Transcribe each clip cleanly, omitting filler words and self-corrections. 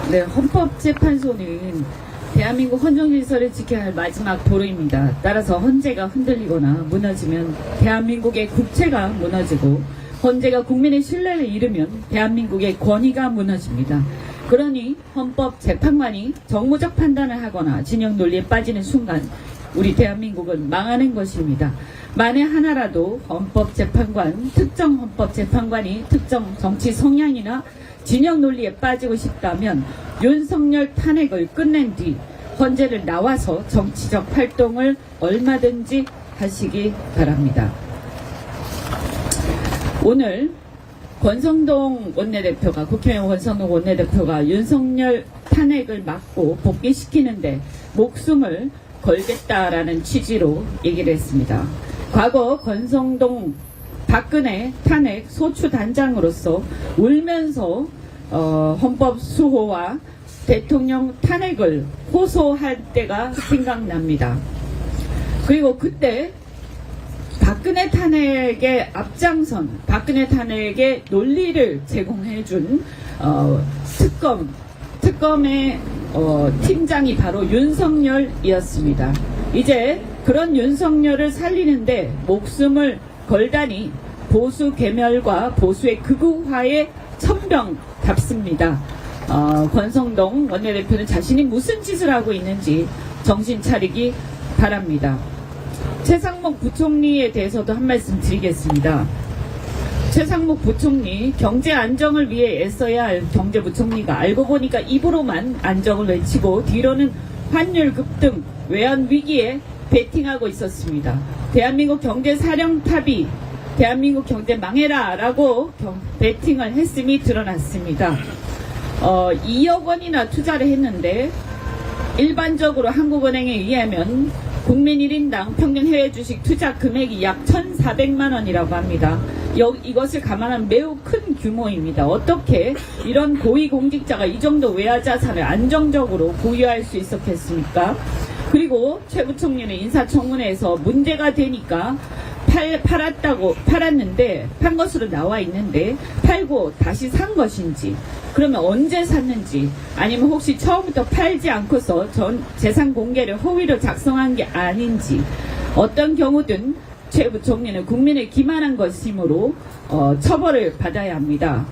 네, 헌법재판소는 대한민국 헌정질서를 지켜야 할 마지막 도로입니다. 따라서 헌재가 흔들리거나 무너지면 대한민국의 국체가 무너지고, 헌재가 국민의 신뢰를 잃으면 대한민국의 권위가 무너집니다. 그러니 헌법재판관이 정무적 판단을 하거나 진영 논리에 빠지는 순간 우리 대한민국은 망하는 것입니다. 만에 하나라도 특정 헌법재판관이 특정 정치 성향이나 진영 논리에 빠지고 싶다면 윤석열 탄핵을 끝낸 뒤 헌재를 나와서 정치적 활동을 얼마든지 하시기 바랍니다. 오늘 권성동 원내대표가, 국회의원 권성동 원내대표가 윤석열 탄핵을 막고 복귀시키는데 목숨을 걸겠다라는 취지로 얘기를 했습니다. 과거 권성동 박근혜 탄핵 소추 단장으로서 울면서 헌법 수호와 대통령 탄핵을 호소할 때가 생각납니다. 그리고 그때 박근혜 탄핵의 앞장선, 박근혜 탄핵의 논리를 제공해준 특검의 팀장이 바로 윤석열이었습니다. 이제 그런 윤석열을 살리는데 목숨을 걸다니 보수 괴멸과 보수의 극우화의 천병답습니다. 권성동 원내대표는 자신이 무슨 짓을 하고 있는지 정신 차리기 바랍니다. 최상목 부총리에 대해서도 한 말씀 드리겠습니다. 최상목 부총리, 경제 안정을 위해 애써야 할 경제부총리가 알고 보니까 입으로만 안정을 외치고 뒤로는 환율 급등, 외환 위기에 베팅하고 있었습니다. 대한민국 경제 사령탑이 대한민국 경제 망해라 라고 베팅을 했음이 드러났습니다. 2억 원이나 투자를 했는데 일반적으로 한국은행에 의하면 국민 1인당 평균 해외 주식 투자 금액이 약 1,400만 원이라고 합니다. 이것을 감안하면 매우 큰 규모입니다. 어떻게 이런 고위공직자가 이 정도 외화 자산을 안정적으로 보유할 수 있었겠습니까? 그리고 최 부총리는 인사청문회에서 문제가 되니까 팔았는데 판 것으로 나와 있는데 팔고 다시 산 것인지, 그러면 언제 샀는지, 아니면 혹시 처음부터 팔지 않고서 전 재산 공개를 허위로 작성한 게 아닌지, 어떤 경우든 최 부총리는 국민을 기만한 것이므로 처벌을 받아야 합니다.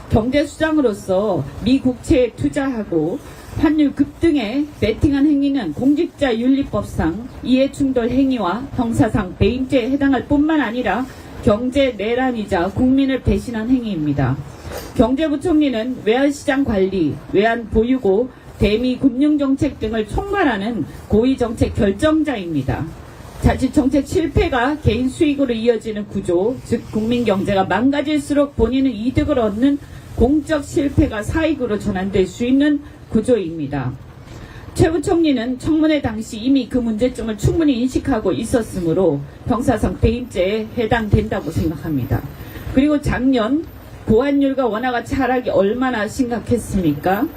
경제수장으로서 미 국채에 투자하고 환율 급등에 베팅한 행위는 공직자윤리법상 이해충돌 행위와 형사상 배임죄에 해당할 뿐만 아니라 경제 내란이자 국민을 배신한 행위입니다. 경제부총리는 외환시장 관리, 외환 보유고, 대미 금융정책 등을 총괄하는 고위정책 결정자입니다. 자칫정책 실패가 개인 수익으로 이어지는 구조, 즉 국민경제가 망가질수록 본인은 이득을 얻는 공적 실패가 사익으로 전환될 수 있는 구조입니다. 최 부총리는 청문회 당시 이미 그 문제점을 충분히 인식하고 있었으므로 형사상 배임죄에 해당된다고 생각합니다. 그리고 작년 고환율과 원화가 하락이 얼마나 심각했습니까?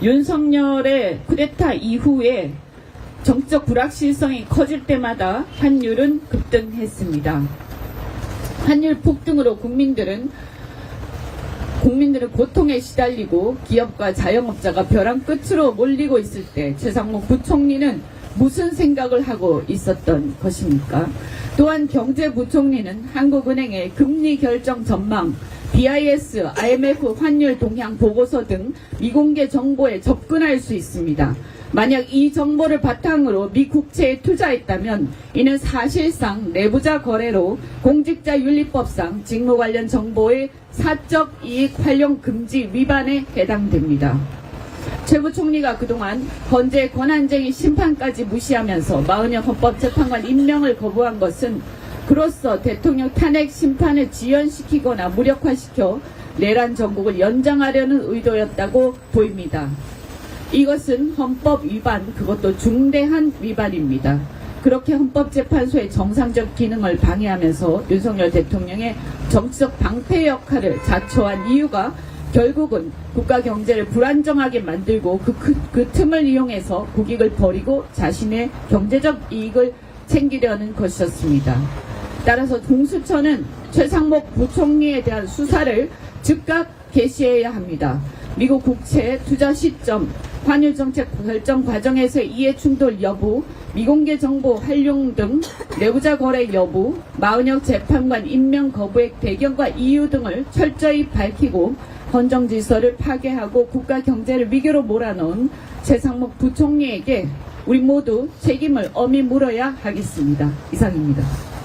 윤석열의 쿠데타 이후에 정치적 불확실성이 커질 때마다 환율은 급등했습니다. 환율 폭등으로 국민들은 고통에 시달리고 기업과 자영업자가 벼랑 끝으로 몰리고 있을 때 최상목 부총리는 무슨 생각을 하고 있었던 것입니까? 또한 경제부총리는 한국은행의 금리 결정 전망, BIS, IMF 환율 동향 보고서 등 미공개 정보에 접근할 수 있습니다. 만약 이 정보를 바탕으로 미 국채에 투자했다면 이는 사실상 내부자 거래로 공직자윤리법상 직무 관련 정보의 사적 이익 활용 금지 위반에 해당됩니다. 최 부총리가 그동안 헌재 권한쟁의 심판까지 무시하면서 마은영 헌법재판관 임명을 거부한 것은 그로써 대통령 탄핵 심판을 지연시키거나 무력화시켜 내란 정국을 연장하려는 의도였다고 보입니다. 이것은 헌법 위반, 그것도 중대한 위반입니다. 그렇게 헌법재판소의 정상적 기능을 방해하면서 윤석열 대통령의 정치적 방패 역할을 자초한 이유가 결국은 국가 경제를 불안정하게 만들고 그 틈을 이용해서 국익을 버리고 자신의 경제적 이익을 챙기려는 것이었습니다. 따라서 공수처는 최상목 부총리에 대한 수사를 즉각 개시해야 합니다. 미국 국채 투자 시점, 환율 정책 결정 과정에서의 이해 충돌 여부, 미공개 정보 활용 등 내부자 거래 여부, 마은혁 재판관 임명 거부의 배경과 이유 등을 철저히 밝히고 헌정 질서를 파괴하고 국가 경제를 위기로 몰아넣은 최상목 부총리에게 우리 모두 책임을 엄히 물어야 하겠습니다. 이상입니다.